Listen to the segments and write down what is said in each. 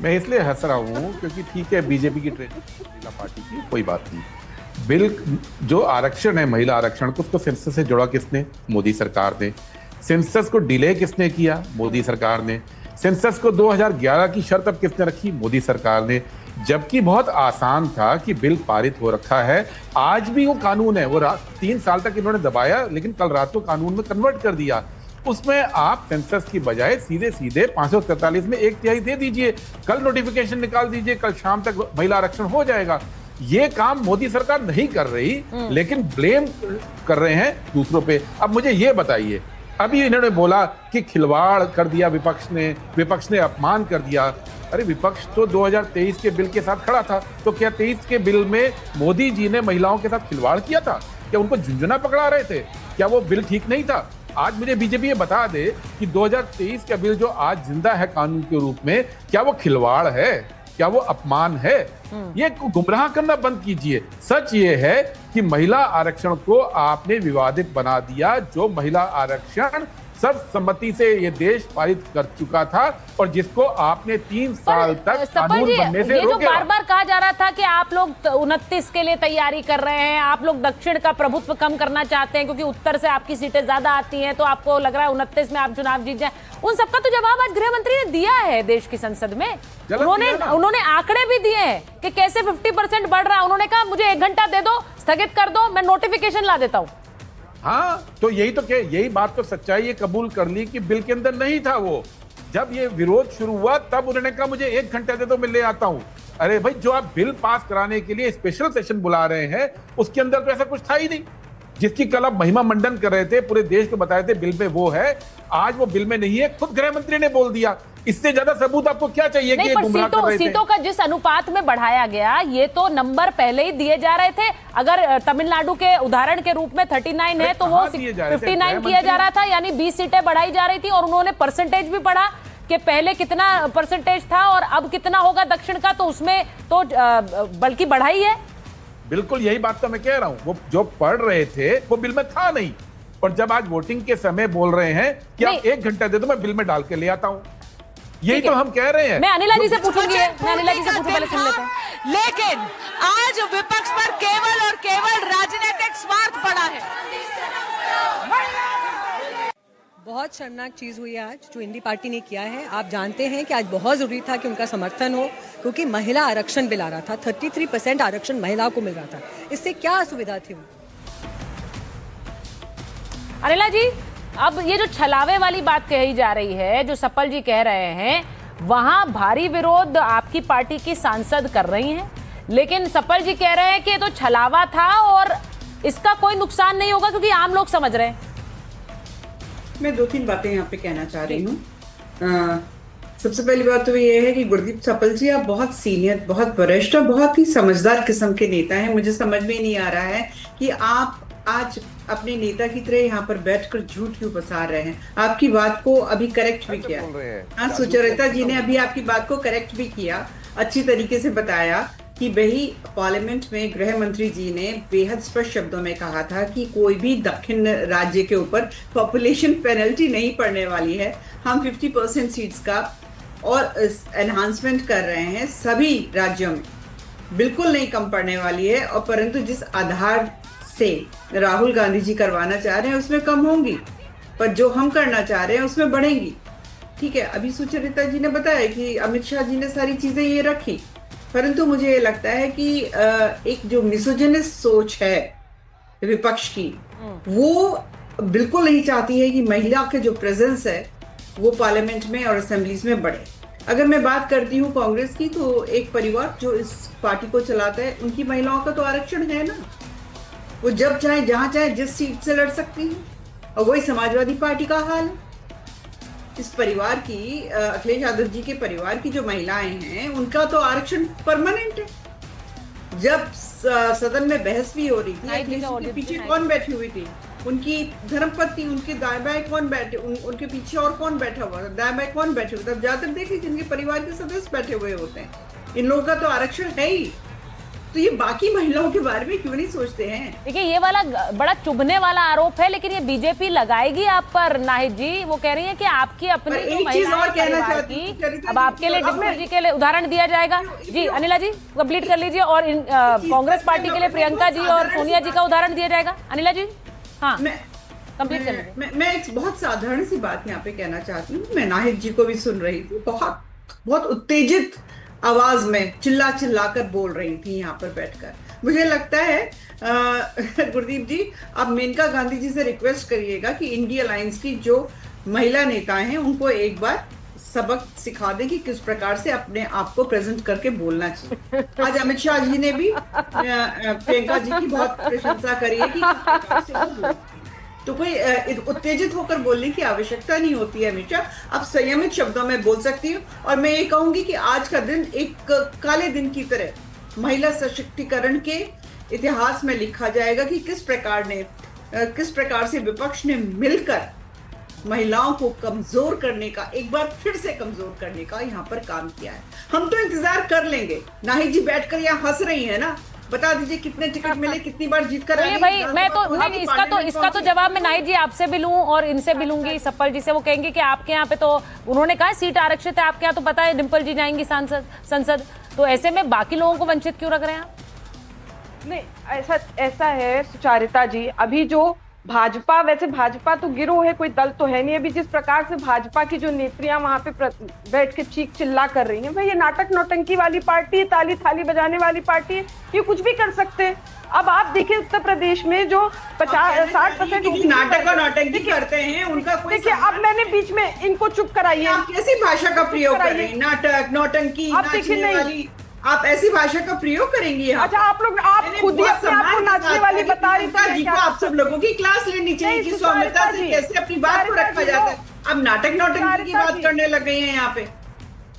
मैं इसलिए हंस रहा हूँ क्योंकि ठीक है, बीजेपी की ट्रेनिंग महिला पार्टी की, कोई बात नहीं। बिल जो आरक्षण है, महिला आरक्षण को, उसको सेंसस से जोड़ा किसने? मोदी सरकार ने। सेंसस को डिले किसने किया? मोदी सरकार ने। सेंसस को 2011 की शर्त अब किसने रखी? मोदी सरकार ने। जबकि बहुत आसान था कि बिल पारित हो रखा है, आज भी वो कानून है, वो 3 साल तक इन्होंने दबाया, लेकिन कल रात को कानून में कन्वर्ट कर दिया। उसमें आप सेंसस की बजाय सीधे सीधे 543 में 1/3 दे दीजिए, कल नोटिफिकेशन निकाल दीजिए, कल शाम तक महिला आरक्षण हो जाएगा। ये काम मोदी सरकार नहीं कर रही, लेकिन ब्लेम कर रहे हैं दूसरों पे। अब मुझे ये बताइए, अभी इन्होंने बोला कि खिलवाड़ कर दिया विपक्ष ने अपमान कर दिया। अरे विपक्ष तो 2023 के बिल के साथ खड़ा था, तो क्या 23 के बिल में मोदी जी ने महिलाओं के साथ खिलवाड़ किया था? क्या उनको झुंझुना पकड़ा रहे थे? क्या वो बिल ठीक नहीं था? आज मुझे बीजेपी ये बता दे कि 2023 का बिल जो आज जिंदा है कानून के रूप में, क्या वो खिलवाड़ है? क्या वो अपमान है? ये गुमराह करना बंद कीजिए। सच ये है कि महिला आरक्षण को आपने विवादित बना दिया, जो महिला आरक्षण सर्वसम्मति से ये देश पारित कर चुका था और जिसको आपने 3 साल तक कानून बनने से रोका। रोके। बार बार कहा जा रहा था कि आप लोग 29 के लिए तैयारी कर रहे हैं, आप लोग दक्षिण का प्रभुत्व कम करना चाहते हैं क्योंकि उत्तर से आपकी सीटें ज्यादा आती हैं, तो आपको लग रहा है 29 में आप चुनाव जीत जाए। उन सबका तो जवाब आज गृह मंत्री ने दिया है देश की संसद में। उन्होंने आंकड़े भी दिए हैं कि कैसे 50% बढ़ रहा है। उन्होंने कहा मुझे 1 घंटा दे दो, स्थगित कर दो, मैं नोटिफिकेशन ला देता हूं। हाँ, तो यही बात तो सच्चाई ये कबूल कर ली कि बिल के अंदर नहीं था वो। जब ये विरोध शुरू हुआ तब उन्होंने कहा मुझे 1 घंटा दे दो, मैं ले आता हूं। अरे भाई, जो आप बिल पास कराने के लिए स्पेशल सेशन बुला रहे हैं, उसके अंदर तो ऐसा कुछ था ही नहीं। जिसकी कल आप महिमा मंडन कर रहे थे, पूरे देश को बताए थे बिल में वो है, आज वो बिल में नहीं है, खुद गृह मंत्री ने बोल दिया। इससे ज्यादा सबूत आपको क्या चाहिए कि ये गुमराह कर रहे थे? सीटों का जिस अनुपात में बढ़ाया गया, ये तो नंबर पहले ही दिए जा रहे थे। अगर तमिलनाडु के उदाहरण के रूप में 39 है तो वो 59 किया जा रहा था, यानी 20 सीटें बढ़ाई जा रही थी। और उन्होंने परसेंटेज भी पढ़ा कि पहले कितना परसेंटेज था और अब कितना होगा दक्षिण का, तो उसमें तो बल्कि बढ़ाई है। बिल्कुल यही बात तो मैं कह रहा हूं, वो जो पढ़ रहे थे वो बिल में था नहीं, और जब आज वोटिंग के समय बोल रहे हैं कि आप 1 घंटा दे दो, मैं बिल में डाल के ले आता हूं, यही तो हम कह रहे हैं। मैं अनिला जी से पूछूंगी, पहले सुन लेते हैं। लेकिन आज विपक्ष पर केवल और केवल राजनीतिक स्वार्थ पड़ा है। बहुत शर्मनाक चीज हुई है आज जो इंडी पार्टी ने किया है। आप जानते हैं कि आज बहुत जरूरी था कि उनका समर्थन हो, क्योंकि महिला आरक्षण बिल आ रहा था, 33% आरक्षण महिलाओं को मिल रहा था। इससे क्या असुविधा थी? अनिला जी, अब ये जो छलावे वाली बात कही जा रही है, जो सपल जी कह रहे हैं, वहां भारी विरोध आपकी पार्टी की सांसद कर रही हैं, लेकिन सपल जी कह रहे हैं कि ये तो छलावा था और इसका कोई नुकसान नहीं होगा क्योंकि आम लोग समझ रहे हैं। मैं 2-3 बातें यहाँ पे कहना चाह रही हूँ। सबसे पहली बात तो ये है कि गुरदीप सपल जी, आप बहुत सीनियर, बहुत वरिष्ठ और बहुत ही समझदार किस्म के नेता हैं। मुझे समझ में नहीं आ रहा है कि आप आज अपने नेता की तरह यहाँ पर बैठकर झूठ क्यों पसार रहे हैं। आपकी बात को अभी करेक्ट भी किया, हाँ, सुचरिता जी ने अभी आपकी बात को करेक्ट भी किया, अच्छी तरीके से बताया कि वही पार्लियामेंट में गृह मंत्री जी ने बेहद स्पष्ट शब्दों में कहा था कि कोई भी दक्षिण राज्य के ऊपर पॉपुलेशन पेनल्टी नहीं पड़ने वाली है। हम 50% सीट्स का और एनहांसमेंट कर रहे हैं सभी राज्यों में, बिल्कुल नहीं कम पड़ने वाली है। और परंतु जिस आधार से राहुल गांधी जी करवाना चाह रहे हैं उसमें कम होंगी, पर जो हम करना चाह रहे हैं उसमें बढ़ेंगी। ठीक है, अभी सुचरिता जी ने बताया कि अमित शाह जी ने सारी चीजें ये रखी, परंतु मुझे ये लगता है कि एक जो मिसोजिनिस्ट सोच है विपक्ष की, वो बिल्कुल नहीं चाहती है कि महिला के जो प्रेजेंस है वो पार्लियामेंट में और असेंबलीज में बढ़े। अगर मैं बात करती हूँ कांग्रेस की, तो एक परिवार जो इस पार्टी को चलाता है, उनकी महिलाओं का तो आरक्षण है ना, वो जब चाहे जहां चाहे जिस सीट से लड़ सकती है। और वही समाजवादी पार्टी का हाल है। इस परिवार की, अखिलेश यादव जी के परिवार की जो महिलाएं हैं, उनका तो आरक्षण परमानेंट है। जब सदन में बहस भी हो रही थी, अखिलेश जी के पीछे कौन बैठी हुई थी? उनकी धर्मपत्नी, उनके दाएं बाएं कौन बैठे, उनके पीछे और कौन बैठा हुआ था? दाएं बाएं कौन बैठे हुए? तब ज्यादातर देखिए जिनके परिवार के सदस्य बैठे हुए होते हैं, इन लोगों का तो आरक्षण है ही। तो ये बाकी महिलाओं के बारे में क्यों नहीं सोचते हैं? देखिए ये वाला बड़ा चुभने वाला आरोप है, लेकिन ये बीजेपी लगाएगी आप पर नाहिद जी। वो कह रही है कि आपकी अपनी पर जो एक चीज महिलाएं और कहना परिवार चाहती की, हूँ, चरिता अब जी, आपके लिए तो अब डिम्पल मैं- जी के लिए उदाहरण दिया जाएगा। जी अनिला जी कंप्लीट कर लीजिए, और कांग्रेस पार्टी के लिए प्रियंका जी और सोनिया जी का उदाहरण दिया जाएगा। अनिला जी हाँ कंप्लीट कर लीजिए। मैं एक बहुत साधारण सी बात यहाँ पे कहना चाहती हूँ। मैं नाहिद जी को भी सुन रही थी, बहुत बहुत उत्तेजित आवाज में चिल्ला चिल्ला कर बोल रही थी यहाँ पर बैठकर। मुझे लगता है गुरदीप जी, आप मेनका गांधी जी से रिक्वेस्ट करिएगा कि इंडिया अलायंस की जो महिला नेता हैं उनको एक बार सबक सिखा दें कि किस प्रकार से अपने आप को प्रेजेंट करके बोलना चाहिए। आज अमित शाह जी ने भी प्रियंका जी की बहुत प्रशंसा करी है कि किस प्रकार से वो बोलती हैं। तो कोई उत्तेजित होकर बोलने की आवश्यकता नहीं होती है हमेशा। आप संयमित शब्दों में बोल सकती हो। और मैं ये कहूंगी कि आज का दिन एक काले दिन की तरह महिला सशक्तिकरण के इतिहास में लिखा जाएगा कि किस प्रकार से विपक्ष ने मिलकर महिलाओं को कमजोर करने का, एक बार फिर से कमजोर करने का यहाँ पर काम किया है। हम तो इंतजार कर लेंगे। नाहिद जी बैठकर यहाँ हंस रही है ना, बता दीजिए कितने टिकट मिले, कितनी बार जीत कर चलिए भाई, मैं तो नहीं, इसका तो जवाब मैं नाहिद जी आपसे भी लूं और इनसे भी लूंगी, सप्पल जी से। वो कहेंगे कि आपके यहाँ पे तो उन्होंने कहा सीट आरक्षित है, आपके यहाँ तो पता है डिम्पल जी जाएंगी संसद, तो ऐसे में बाकी लोगों को वंचित क्यों रख रहे हैं आप? नहीं, ऐसा है सुचारिता जी, अभी जो भाजपा, वैसे भाजपा तो गिरोह है, कोई दल तो है नहीं। अभी जिस प्रकार से भाजपा की जो नेत्रियां वहां पे बैठ के चीख चिल्ला कर रही हैं, भाई ये नाटक नौटंकी वाली पार्टी है, ताली थाली बजाने वाली पार्टी है, ये कुछ भी कर सकते हैं। अब आप देखिए उत्तर प्रदेश में जो 50-60% नाटक और नौटंकी करते हैं उनका कोई, देखिए अब मैंने बीच में इनको चुप कराइए। आप कैसी भाषा का प्रयोग कर रहे हैं? नाटक नौटंकी, नाचने वाली, आप ऐसी भाषा का प्रयोग करेंगे यहाँ? अच्छा, आप खुद ही अपने आप को नाचने वाली बता रही थी। आप सब लोगों की क्लास लेनी चाहिए कि सौम्यता से कैसे अपनी बात को रखा जाता है। अब नाटक नौटंकी की बात करने लग गई हैं यहाँ पे।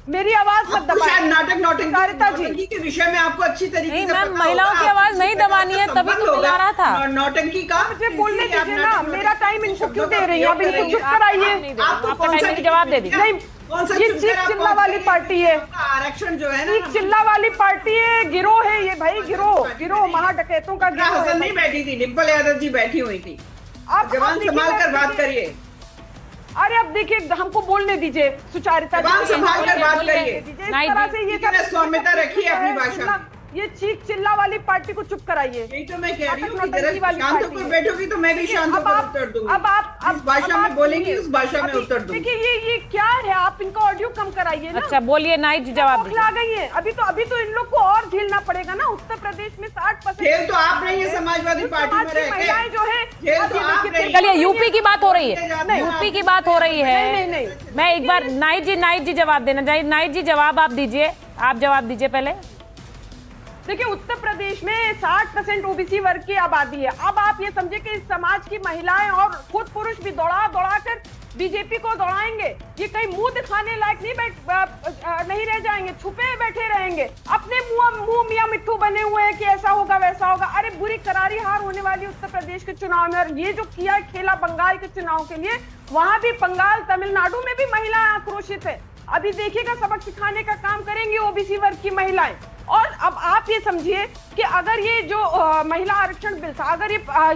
मेरी आवाज मत दबाएं। शायद नाटक नौटंकी के विषय में आपको अच्छी तरीके से मैम महिलाओं की आवाज नहीं दबानी है, तभी तो बुला रहा था। नौटंकी का मुझे बोलने दीजिए ना, मेरा टाइम इनको क्यों दे रही है? अब इनको चुप कराइए। आपको जवाब दे दीजिए। नहीं, ये चीख चिल्ला वाली पार्टी है, आरक्षण जो है ना, चीख चिल्ला वाली पार्टी है, गिरोह है ये भाई, गिरोह महाडकैतों का गिरोह है। हसन नहीं बैठी थी, डिम्पल यादव जी बैठी हुई थी। आप जवान संभाल कर बात करिए। अरे अब देखिए, हमको बोलने दीजिए सुचारिता जी, जवान संभाल कर बात करिए। इस तरह से ये सब सौम्यता रखिए अपनी भाषा में। ये चीख चिल्ला वाली पार्टी को चुप कराइए। यही तो मैं कह रही हूँ कि शांत होकर बैठोगी तो मैं भी शांत होकर उत्तर दूंगी। अब आप जिस भाषा में बोलेंगी उस भाषा में उत्तर दूंगी। देखिए ये क्या है, आप इनका ऑडियो कम कराइए ना। अच्छा बोलिए नाहिद जी, जवाब दीजिए। आ गई है अभी तो इन लोग को और झेलना पड़ेगा ना। उत्तर प्रदेश में 60% खेल तो आप रही है समाजवादी पार्टी में रह के। महिलाएं जो है, खेल तो आप रही है। चलिए यूपी की बात हो रही है, यूपी की बात हो रही है। नहीं, मैं एक बार नाहिद जी जवाब देना चाहिए। नाहिद जी जवाब आप दीजिए, आप जवाब दीजिए पहले। देखिए उत्तर प्रदेश में 60% ओबीसी वर्ग की आबादी है। अब आप ये समझे कि इस समाज की महिलाएं और खुद पुरुष भी दौड़ा कर बीजेपी को दौड़ाएंगे। ये कहीं मुंह दिखाने लायक नहीं रह जाएंगे, छुपे बैठे रहेंगे, अपने मुंह मियां मिट्ठू बने हुए हैं कि ऐसा होगा वैसा होगा। अरे बुरी करारी हार होने वाली उत्तर प्रदेश के चुनाव में। और ये जो किया खेला बंगाल के चुनाव के लिए, वहां भी बंगाल तमिलनाडु में भी महिलाएं आक्रोशित है। अभी देखिएगा सबक सिखाने का काम करेंगी ओबीसी वर्ग की महिलाएं। और अब आप ये समझिए कि अगर ये जो महिला आरक्षण बिल था, अगर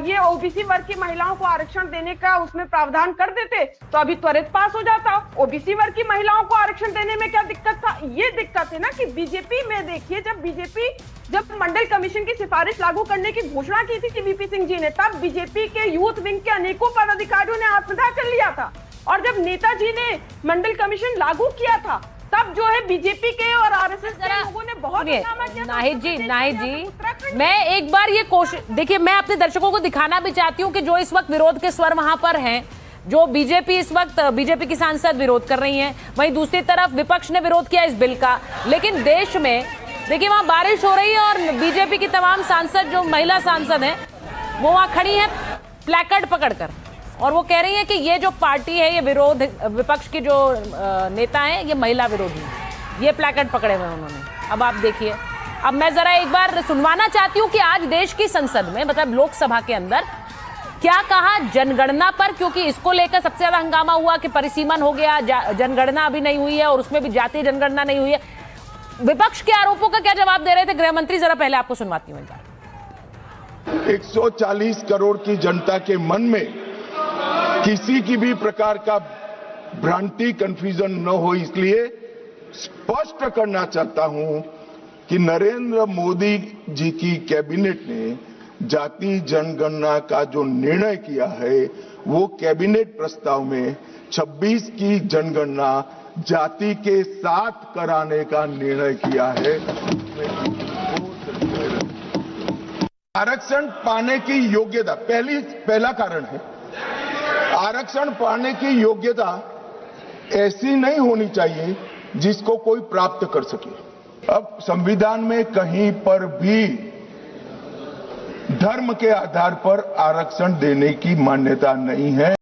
ये ओबीसी वर्ग की महिलाओं को आरक्षण देने का उसमें प्रावधान कर देते तो अभी त्वरित पास हो जाता। ओबीसी वर्ग की महिलाओं को आरक्षण देने में क्या दिक्कत था? ये दिक्कत है ना कि बीजेपी में देखिए, जब मंडल कमीशन की सिफारिश लागू करने की घोषणा की थी वीपी सिंह जी ने, तब बीजेपी के यूथ विंग के अनेकों पदाधिकारियों ने आत्मदाह कर लिया था। और जब नेताजी ने मंडल कमीशन लागू किया था, तब जो है बीजेपी के और आरएसएस के लोगों ने बहुत हंगामा किया। नाहिद जी, मैं एक बार ये कोशिश, देखिए मैं अपने दर्शकों को दिखाना भी चाहती हूँ कि जो इस वक्त विरोध के स्वर वहां पर हैं, जो बीजेपी इस वक्त बीजेपी की सांसद विरोध कर रही हैं, वहीं दूसरी तरफ विपक्ष ने विरोध किया इस बिल का। लेकिन देश में देखिए वहां बारिश हो रही है और बीजेपी की तमाम सांसद, जो महिला सांसद हैं, वो वहां खड़ी हैं प्लैकार्ड पकड़कर, और वो कह रही है कि ये जो पार्टी है, ये विरोध, विपक्ष की जो नेता हैं, ये महिला विरोधी है। ये प्लैकार्ड पकड़े हुए हैं उन्होंने। अब आप देखिए, अब मैं जरा एक बार सुनवाना चाहती हूँ कि आज देश की संसद में, मतलब लोकसभा के अंदर, क्या कहा जनगणना पर, क्योंकि इसको लेकर सबसे ज्यादा हंगामा हुआ कि परिसीमन हो गया, जनगणना अभी नहीं हुई है और उसमें भी जातीय जनगणना नहीं हुई है। विपक्ष के आरोपों का क्या जवाब दे रहे थे गृह मंत्री, जरा पहले आपको सुनवाती हूं एक बार। 140 करोड़ की जनता के मन में किसी की भी प्रकार का भ्रांति, कंफ्यूजन न हो, इसलिए स्पष्ट करना चाहता हूं कि नरेंद्र मोदी जी की कैबिनेट ने जाति जनगणना का जो निर्णय किया है, वो कैबिनेट प्रस्ताव में 26 की जनगणना जाति के साथ कराने का निर्णय किया है। आरक्षण पाने की योग्यता पहला कारण है। आरक्षण पाने की योग्यता ऐसी नहीं होनी चाहिए जिसको कोई प्राप्त कर सके। अब संविधान में कहीं पर भी धर्म के आधार पर आरक्षण देने की मान्यता नहीं है।